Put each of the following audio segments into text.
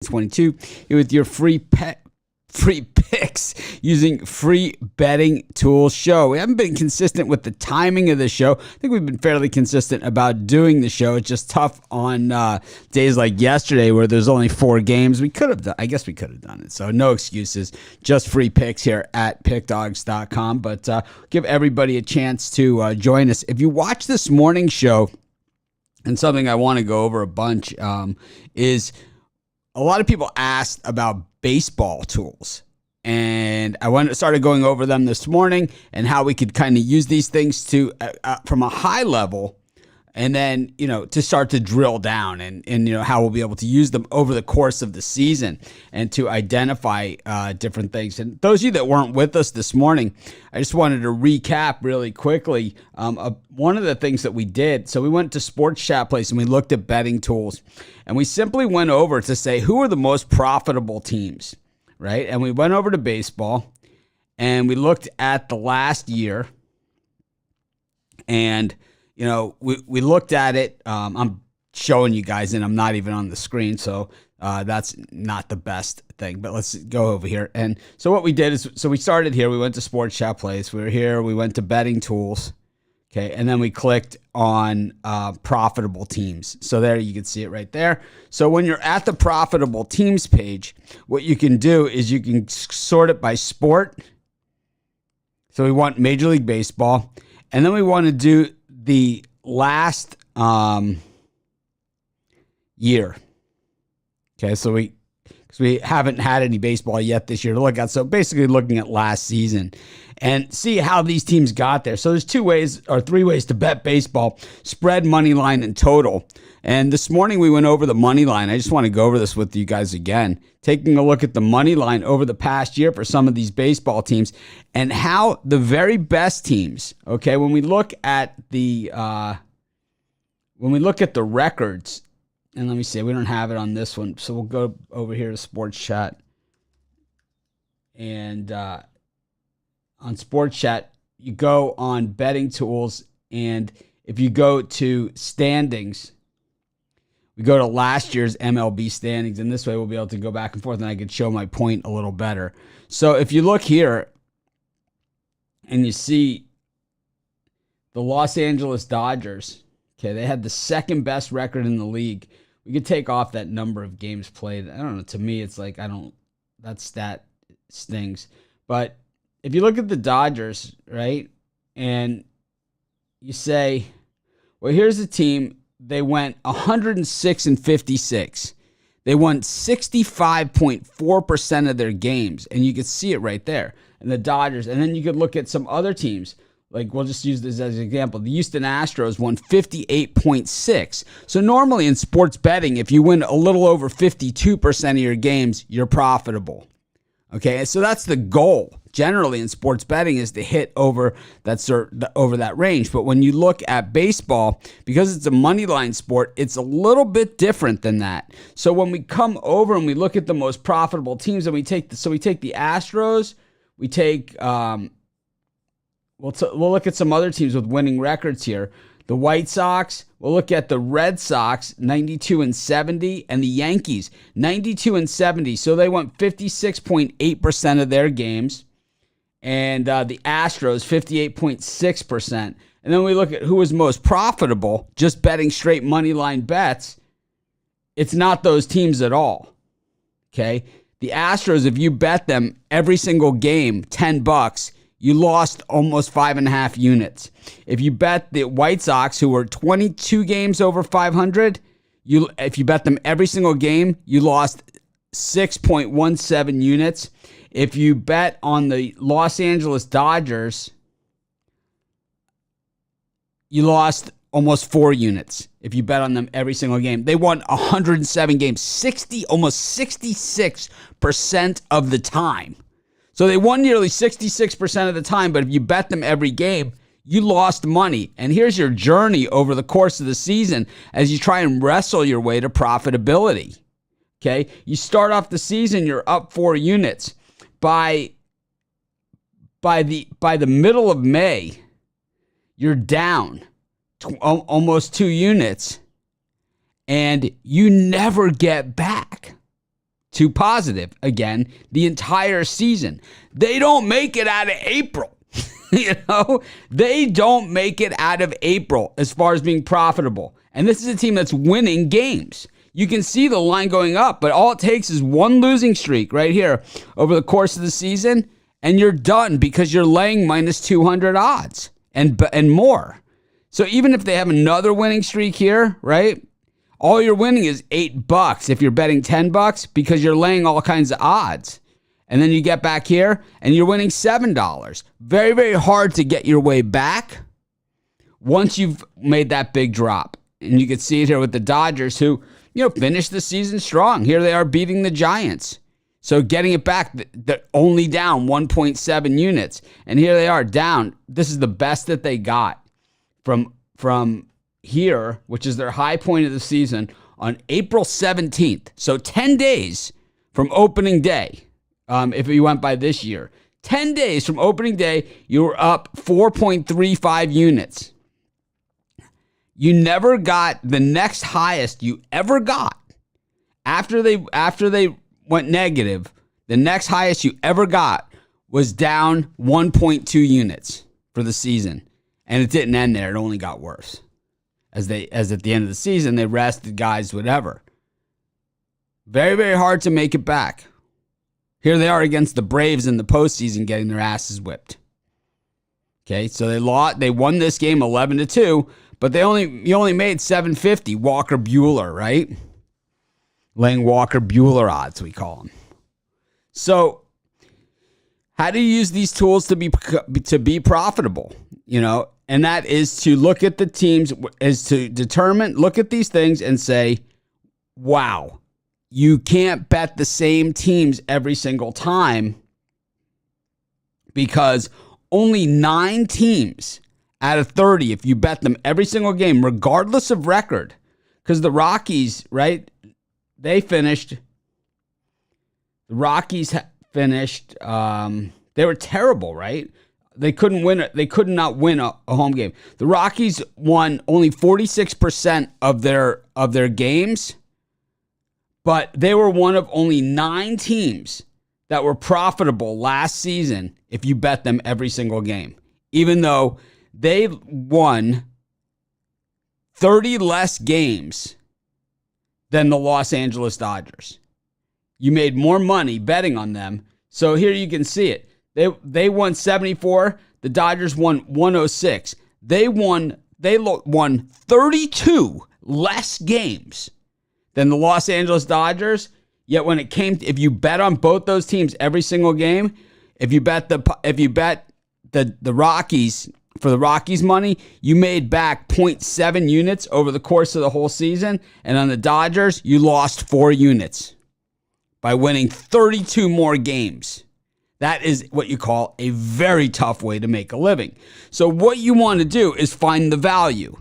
22 with your free picks using free betting tools show. We haven't been consistent with the timing of the show. I think we've been fairly consistent about doing the show. It's just tough on days like yesterday where there's only 4 games. I guess we could have done it. So no excuses, just free picks here at pickdogs.com. But give everybody a chance to join us. If you watch this morning's show, and something I want to go over a bunch is a lot of people asked about baseball tools, and I started going over them this morning and how we could kind of use these things to from a high level, and then to start to drill down and how we'll be able to use them over the course of the season and to identify different things. And those of you that weren't with us this morning, I just wanted to recap really quickly one of the things that we did. So we went to Sports Chat Place and we looked at betting tools, and we simply went over to say who are the most profitable teams, right? And we went over to baseball and we looked at the last year, and we looked at it. I'm showing you guys, and I'm not even on the screen, so that's not the best thing. But let's go over here. And so what we did is, so we started here. We went to Sports Chat Place. We were here. We went to betting tools. Okay, and then we clicked on profitable teams. So there you can see it right there. So when you're at the profitable teams page, what you can do is you can sort it by sport. So we want Major League Baseball, and then we want to do the last year. Okay, so we haven't had any baseball yet this year to look at. So basically looking at last season and see how these teams got there. So there's 3 ways to bet baseball: spread, money line, and total. And this morning we went over the money line. I just want to go over this with you guys again, taking a look at the money line over the past year for some of these baseball teams and how the very best teams, okay, when we look at the records, and let me see, we don't have it on this one, so we'll go over here to Sports Chat. And on Sports Chat, you go on betting tools, and if you go to standings, we go to last year's MLB standings, and this way we'll be able to go back and forth, and I could show my point a little better. So if you look here, and you see the Los Angeles Dodgers, okay, they had the second best record in the league. We could take off that number of games played. I don't know. To me, it's like, that stat stings. But if you look at the Dodgers, right, and you say, well, here's a team. They went 106-56. They won 65.4% of their games, and you could see it right there. And the Dodgers, and then you could look at some other teams. Like, we'll just use this as an example. The Houston Astros won 58.6. So normally in sports betting, if you win a little over 52% of your games, you're profitable. Okay, so that's the goal. Generally in sports betting is to hit over that range. But when you look at baseball, because it's a money line sport, it's a little bit different than that. So when we come over and we look at the most profitable teams, and we take the Astros, we take We'll look at some other teams with winning records here. The White Sox, we'll look at the Red Sox, 92-70, and the Yankees, 92-70. So they won 56.8% of their games. And the Astros, 58.6%. And then we look at who was most profitable, just betting straight money line bets. It's not those teams at all. Okay? The Astros, if you bet them every single game, $10, you lost almost 5.5 units. If you bet the White Sox, who were 22 games over 500, if you bet them every single game, you lost 6.17 units. If you bet on the Los Angeles Dodgers, you lost almost 4 units. If you bet on them every single game, they won 107 games, almost 66% of the time. So they won nearly 66% of the time, but if you bet them every game, you lost money. And here's your journey over the course of the season as you try and wrestle your way to profitability. Okay? You start off the season, you're up 4 units. By the middle of May, you're down almost 2 units, and you never get back. to positive again the entire season. They don't make it out of April. They don't make it out of April as far as being profitable. And this is a team that's winning games. You can see the line going up, but all it takes is one losing streak right here over the course of the season, and you're done because you're laying minus 200 odds and more. So even if they have another winning streak here, right, all you're winning is $8 if you're betting $10 because you're laying all kinds of odds. And then you get back here and you're winning $7. Very, very hard to get your way back once you've made that big drop. And you can see it here with the Dodgers who, finished the season strong. Here they are beating the Giants. So getting it back, they're only down 1.7 units. And here they are down. This is the best that they got from here, which is their high point of the season, on April 17th. So 10 days from opening day. If you went by this year, 10 days from opening day, you were up 4.35 units. You never got the next highest you ever got after they went negative. The next highest you ever got was down 1.2 units for the season, and it didn't end there. It only got worse as at the end of the season they rested guys, whatever. Very, very hard to make it back. Here they are against the Braves in the postseason getting their asses whipped. Okay, so they won this game 11-2, but you only made $750. Walker Buehler, right? Laying Walker Buehler odds, we call them. So how do you use these tools to be profitable? And that is to look at the teams, look at these things and say, wow. You can't bet the same teams every single time because only 9 teams out of 30, if you bet them every single game, regardless of record, because the Rockies, right, they finished, they were terrible, right? They could not win a home game. The Rockies won only 46% of their games. But they were one of only 9 teams that were profitable last season if you bet them every single game, even though they won 30 less games than the Los Angeles Dodgers. You made more money betting on them. So here you can see it. They won 74. The Dodgers won 106. They won 32 less games than the Los Angeles Dodgers. Yet when it came to, if you bet on both those teams every single game, if you bet the Rockies for the Rockies money, you made back 0.7 units over the course of the whole season. And on the Dodgers, you lost 4 units by winning 32 more games. That is what you call a very tough way to make a living. So what you want to do is find the value.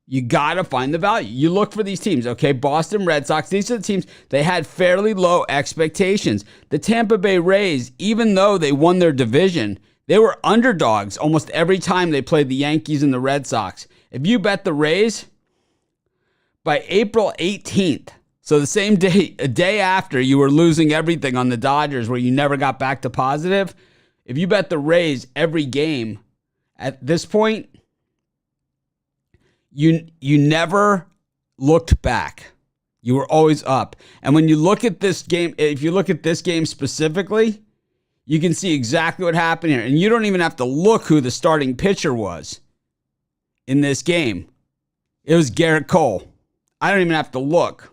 You got to find the value. You look for these teams, okay? Boston Red Sox, these are the teams, they had fairly low expectations. The Tampa Bay Rays, even though they won their division, they were underdogs almost every time they played the Yankees and the Red Sox. If you bet the Rays, by April 18th, so the same day, a day after you were losing everything on the Dodgers where you never got back to positive, if you bet the Rays every game at this point, you never looked back. You were always up. And when you look at this game, if you look at this game specifically, you can see exactly what happened here. And you don't even have to look who the starting pitcher was in this game. It was Garrett Cole. I don't even have to look.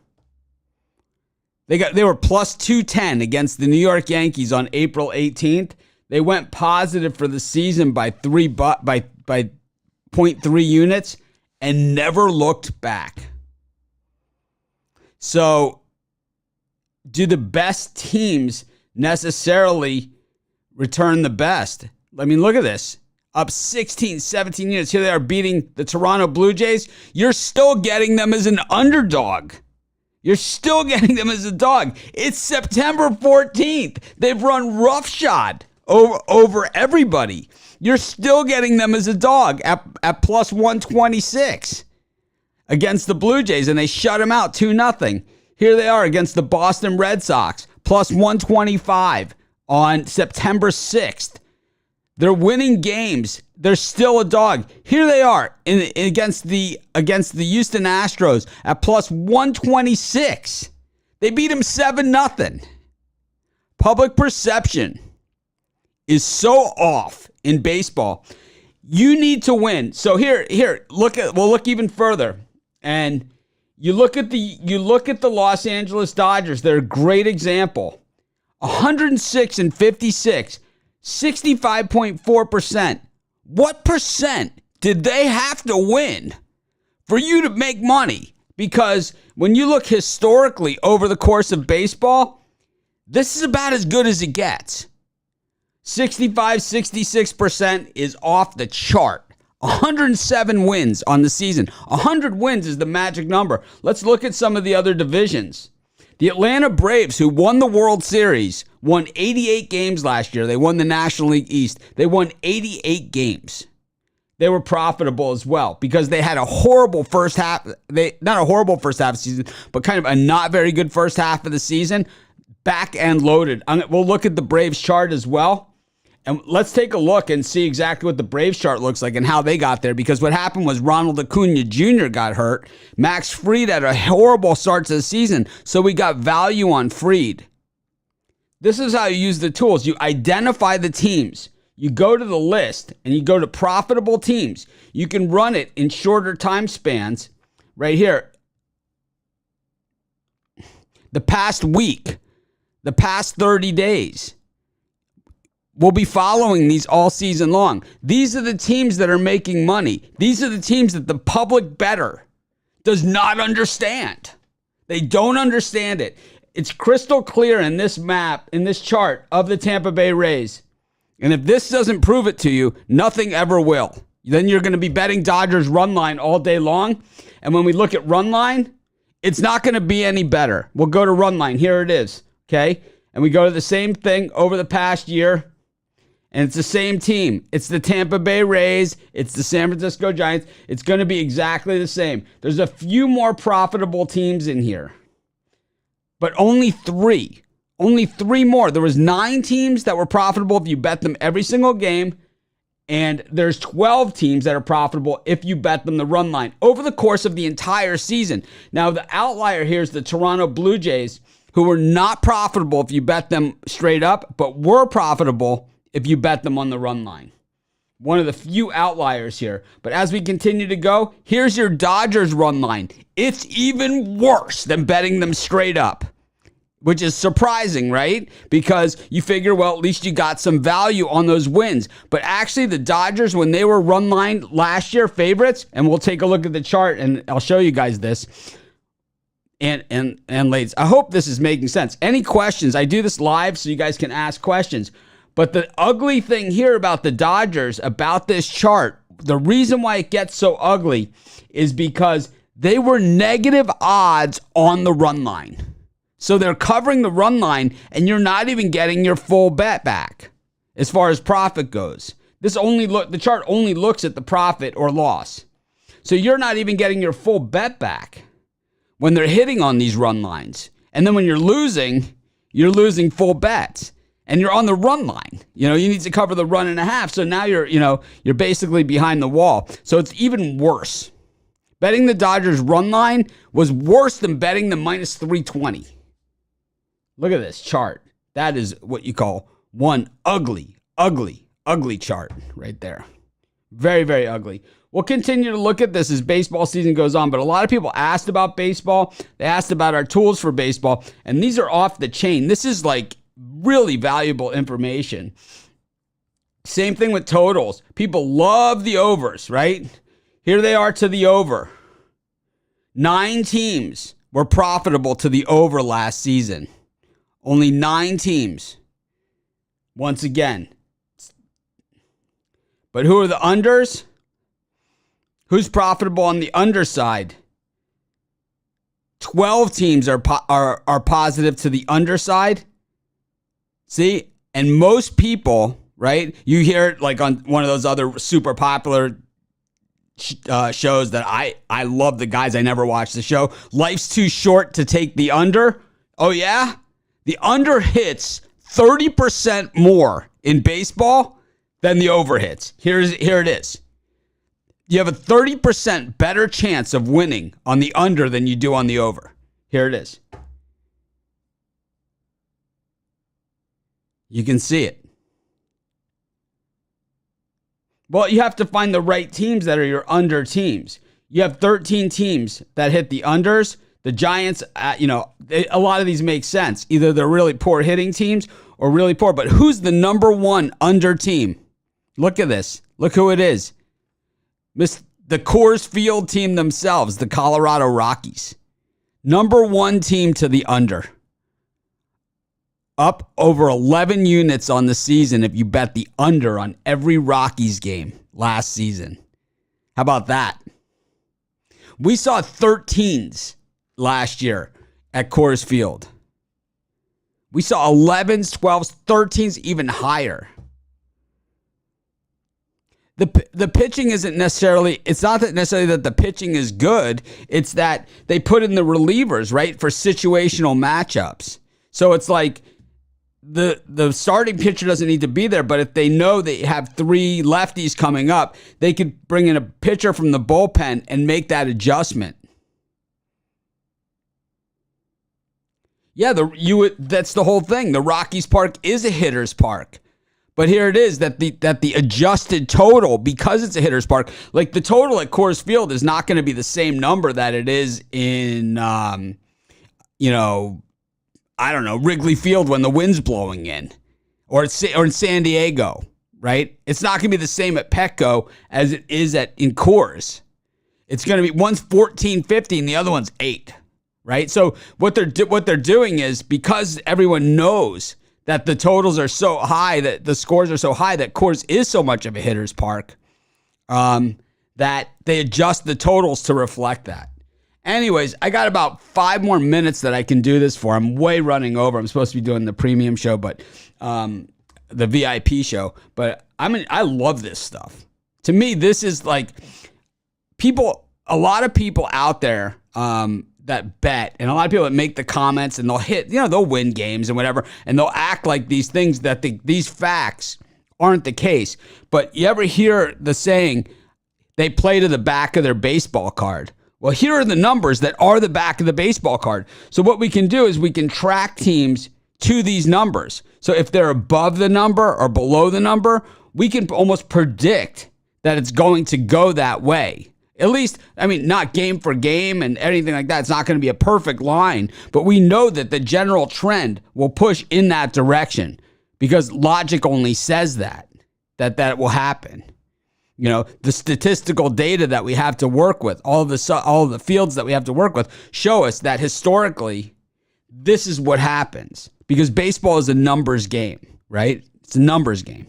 They were plus 210 against the New York Yankees on April 18th. They went positive for the season by 0.3 units. And never looked back. So, do the best teams necessarily return the best? I mean, look at this. Up 16, 17 units. Here they are beating the Toronto Blue Jays. You're still getting them as an underdog. You're still getting them as a dog. It's September 14th. They've run roughshod over everybody. You're still getting them as a dog at plus 126 against the Blue Jays, and they shut them out 2-0. Here they are against the Boston Red Sox, plus 125 on September 6th. They're winning games. They're still a dog. Here they are against the Houston Astros at plus 126. They beat them 7-0. Public perception is so off in baseball. You need to win. So here, we'll look even further. And you look at the Los Angeles Dodgers. They're a great example. 106-56, 65.4%. What percent did they have to win for you to make money? Because when you look historically over the course of baseball, this is about as good as it gets. 65-66% is off the chart. 107 wins on the season. 100 wins is the magic number. Let's look at some of the other divisions. The Atlanta Braves, who won the World Series, won 88 games last year. They won the National League East. They won 88 games. They were profitable as well because they had a horrible first half. Not a horrible first half of the season, but kind of a not very good first half of the season. Back end loaded. We'll look at the Braves chart as well. And let's take a look and see exactly what the Braves chart looks like and how they got there. Because what happened was Ronald Acuna Jr. got hurt. Max Fried had a horrible start to the season. So we got value on Fried. This is how you use the tools. You identify the teams. You go to the list and you go to profitable teams. You can run it in shorter time spans. Right here. The past week. The past 30 days. We'll be following these all season long. These are the teams that are making money. These are the teams that the public bettor does not understand. They don't understand it. It's crystal clear in this map, in this chart of the Tampa Bay Rays. And if this doesn't prove it to you, nothing ever will. Then you're going to be betting Dodgers Runline all day long. And when we look at Runline, it's not going to be any better. We'll go to Runline. Here it is. Okay? And we go to the same thing over the past year. And it's the same team. It's the Tampa Bay Rays. It's the San Francisco Giants. It's going to be exactly the same. There's a few more profitable teams in here. But only three. Only three more. There was 9 teams that were profitable if you bet them every single game. And there's 12 teams that are profitable if you bet them the run line over the course of the entire season. Now, the outlier here is the Toronto Blue Jays, who were not profitable if you bet them straight up, but were profitable if you bet them on the run line. One of the few outliers here. But as we continue to go, here's your Dodgers run line. It's even worse than betting them straight up, which is surprising, right? Because you figure, well, at least you got some value on those wins. But actually, the Dodgers, when they were run line last year, favorites, and we'll take a look at the chart, and I'll show you guys this. And ladies, I hope this is making sense. Any questions? I do this live so you guys can ask questions. But the ugly thing here about the Dodgers, about this chart, the reason why it gets so ugly is because they were negative odds on the run line. So they're covering the run line, and you're not even getting your full bet back as far as profit goes. The chart only looks at the profit or loss. So you're not even getting your full bet back when they're hitting on these run lines. And then when you're losing full bets. And you're on the run line. You need to cover the run and a half. So now you're basically behind the wall. So it's even worse. Betting the Dodgers run line was worse than betting the minus 320. Look at this chart. That is what you call one ugly, ugly, ugly chart right there. Very, very ugly. We'll continue to look at this as baseball season goes on, but a lot of people asked about baseball. They asked about our tools for baseball, and these are off the chain. This is like really valuable information. Same thing with totals. People love the overs, right? Here they are to the over. 9 teams were profitable to the over last season. Only 9 teams. Once again. But who are the unders? Who's profitable on the underside? 12 teams are positive to the underside. See? And most people, right? You hear it like on one of those other super popular shows that I love the guys. I never watched the show. Life's Too Short to Take the Under. Oh, yeah? The under hits 30% more in baseball than the over hits. Here it is. You have a 30% better chance of winning on the under than you do on the over. Here it is. You can see it. Well, you have to find the right teams that are your under teams. You have 13 teams that hit the unders. The Giants, a lot of these make sense. Either they're really poor hitting teams or really poor. But who's the number one under team? Look at this. Look who it is. The Coors Field team themselves, the Colorado Rockies. Number one team to the under. Up over 11 units on the season if you bet the under on every Rockies game last season. How about that? We saw 13s last year at Coors Field. We saw 11s, 12s, 13s, even higher. The pitching isn't necessarily, it's not that necessarily that the pitching is good. It's that they put in the relievers, right, for situational matchups. So it's like the starting pitcher doesn't need to be there, but if they know they have three lefties coming up, they could bring in a pitcher from the bullpen and make that adjustment. Yeah, that's the whole thing. The Rockies Park is a hitter's park. But here it is that the adjusted total, because it's a hitter's park, like the total at Coors Field is not going to be the same number that it is in, Wrigley Field when the wind's blowing in, or in San Diego, right? It's not going to be the same at Petco as it is in Coors. It's going to be one's 14.50 and the other one's 8, right? So what they're doing is, because everyone knows that the totals are so high, that the scores are so high, that Coors is so much of a hitter's park, that they adjust the totals to reflect that. Anyways, I got about 5 more minutes that I can do this for. I'm way running over. I'm supposed to be doing the premium show, but the VIP show. But I love this stuff. To me, this is like a lot of people out there that bet, and a lot of people that make the comments, and they'll win games and whatever, and they'll act like these things these facts aren't the case. But you ever hear the saying, they play to the back of their baseball card? Well, here are the numbers that are the back of the baseball card. So what we can do is we can track teams to these numbers. So if they're above the number or below the number, we can almost predict that it's going to go that way. At least, not game for game and anything like that. It's not going to be a perfect line, but we know that the general trend will push in that direction because logic only says that will happen. The statistical data that we have to work with, all the fields that we have to work with show us that historically this is what happens, because baseball is a numbers game, right? It's a numbers game.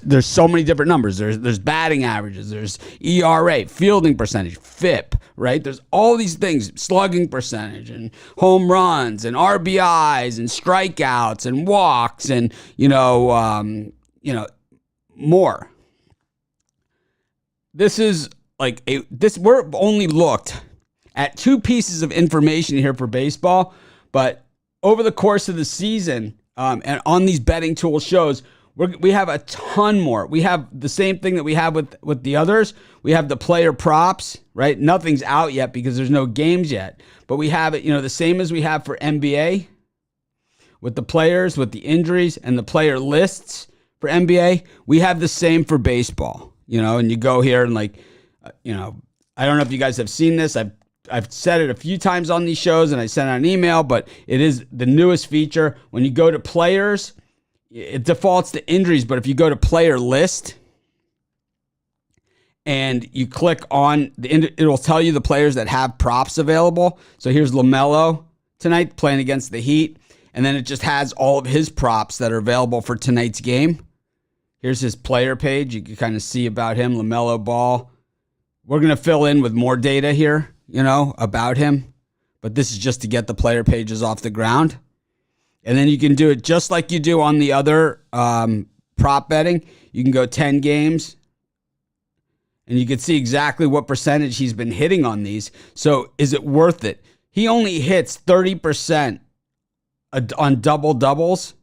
There's so many different numbers. There's batting averages, there's ERA, fielding percentage, FIP, right? There's all these things, slugging percentage and home runs and RBIs and strikeouts and walks and more. This is we're only looked at 2 pieces of information here for baseball, but over the course of the season, and on these betting tool shows, we have a ton more. We have the same thing that we have with the others. We have the player props, right? Nothing's out yet because there's no games yet. But we have it, the same as we have for NBA, with the players, with the injuries, and the player lists for NBA. We have the same for baseball, and you go here and I don't know if you guys have seen this. I've said it a few times on these shows, and I sent out an email, but it is the newest feature. When you go to players, it defaults to injuries, but if you go to player list and you click on it will tell you the players that have props available. So here's Lamelo tonight playing against the Heat, and then it just has all of his props that are available for tonight's game. Here's his player page. You can kind of see about him, Lamelo Ball. We're going to fill in with more data here, about him, but this is just to get the player pages off the ground. And then you can do it just like you do on the other prop betting. You can go 10 games And you can see exactly what percentage he's been hitting on these. So is it worth it? He only hits 30% on double doubles.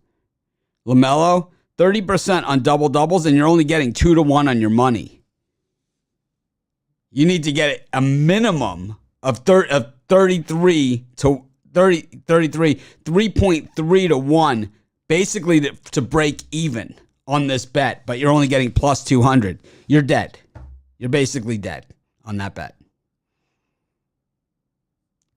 LaMelo, 30% on double doubles, and you're only getting 2-1 on your money. You need to get a minimum of 33 to 3.3 to 1, basically to break even on this bet, but you're only getting plus 200. You're dead. You're basically dead on that bet.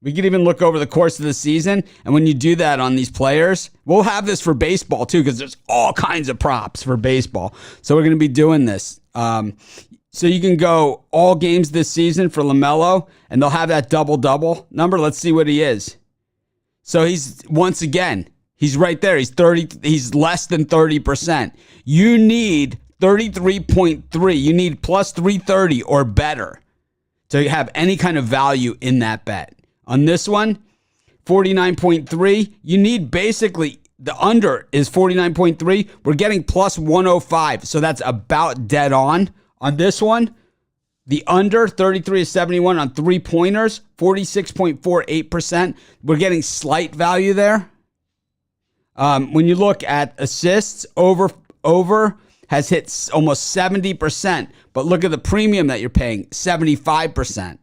We could even look over the course of the season, and when you do that on these players, we'll have this for baseball too, because there's all kinds of props for baseball. So we're going to be doing this. So you can go all games this season for LaMelo, and they'll have that double-double number. Let's see what he is. So he's right there. He's less than 30%. You need 33.3. You need plus 330 or better to have any kind of value in that bet. On this one, 49.3, you need basically, the under is 49.3. We're getting plus 105, so that's about dead on. On this one, the under 33-71 on three-pointers, 46.48%. We're getting slight value there. When you look at assists, over has hit almost 70%, but look at the premium that you're paying, 75%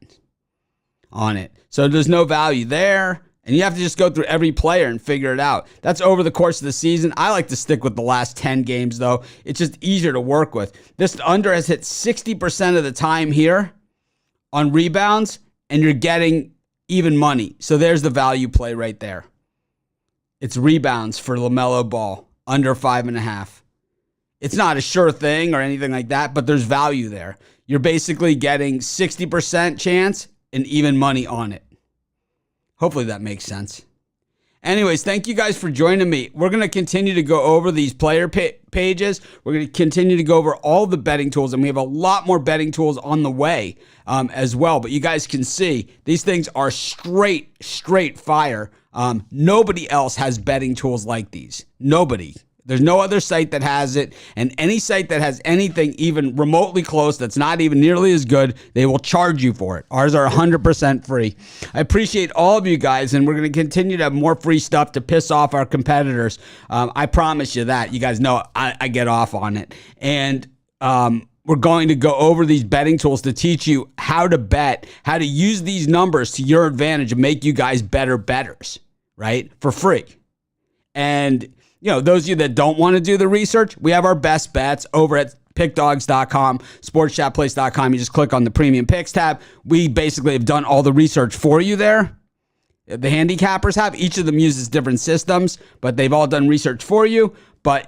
on it. So there's no value there, and you have to just go through every player and figure it out. That's over the course of the season. I like to stick with the last 10 games, though. It's just easier to work with. This under has hit 60% of the time here on rebounds, and you're getting even money. So there's the value play right there. It's rebounds for LaMelo Ball, under 5.5. It's not a sure thing or anything like that, but there's value there. You're basically getting 60% chance and even money on it. Hopefully that makes sense. Anyways, thank you guys for joining me. We're going to continue to go over these player pages. We're going to continue to go over all the betting tools, and we have a lot more betting tools on the way as well. But you guys can see these things are straight fire. Nobody else has betting tools like these. Nobody. There's no other site that has it, and any site that has anything even remotely close that's not even nearly as good, they will charge you for it. Ours are 100% free. I appreciate all of you guys, and we're going to continue to have more free stuff to piss off our competitors. I promise you that. You guys know I get off on it. And we're going to go over these betting tools to teach you how to bet, how to use these numbers to your advantage and make you guys better bettors, right? For free. And those of you that don't want to do the research, we have our best bets over at pickdogs.com, sportschatplace.com. You just click on the premium picks tab. We basically have done all the research for you there. The handicappers have. Each of them uses different systems, but they've all done research for you.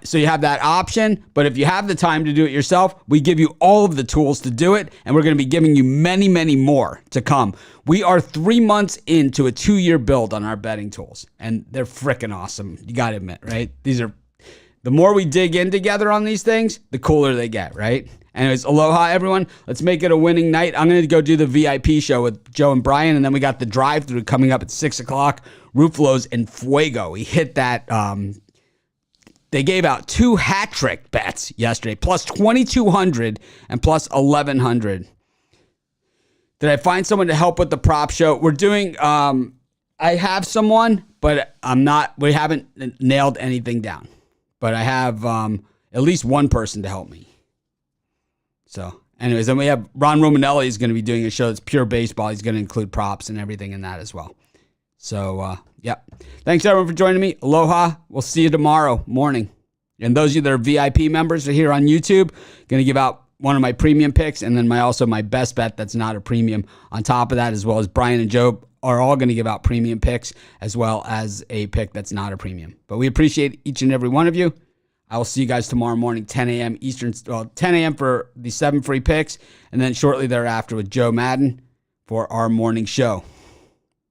So you have that option. But if you have the time to do it yourself, we give you all of the tools to do it, and we're going to be giving you many, many more to come. We are 3 months into a 2-year build on our betting tools, and they're freaking awesome. You got to admit, right? The more we dig in together on these things, the cooler they get, right? Anyways, aloha, everyone. Let's make it a winning night. I'm going to go do the VIP show with Joe and Brian, and then we got the drive-thru coming up at 6 o'clock. Ruflo's in Fuego. We hit that. They gave out 2 hat trick bets yesterday, plus 2,200 and plus 1,100. Did I find someone to help with the prop show? We're doing, I have someone, but we haven't nailed anything down. But I have at least one person to help me. So, anyways, then we have Ron Romanelli is going to be doing a show that's pure baseball. He's going to include props and everything in that as well. So, yep. Thanks, everyone, for joining me. Aloha. We'll see you tomorrow morning. And those of you that are VIP members are here on YouTube, going to give out one of my premium picks and then my best bet that's not a premium on top of that, as well as Brian and Joe are all going to give out premium picks as well as a pick that's not a premium. But we appreciate each and every one of you. I will see you guys tomorrow morning, 10 a.m. Eastern, 10 a.m. for the 7 free picks, and then shortly thereafter with Joe Madden for our morning show.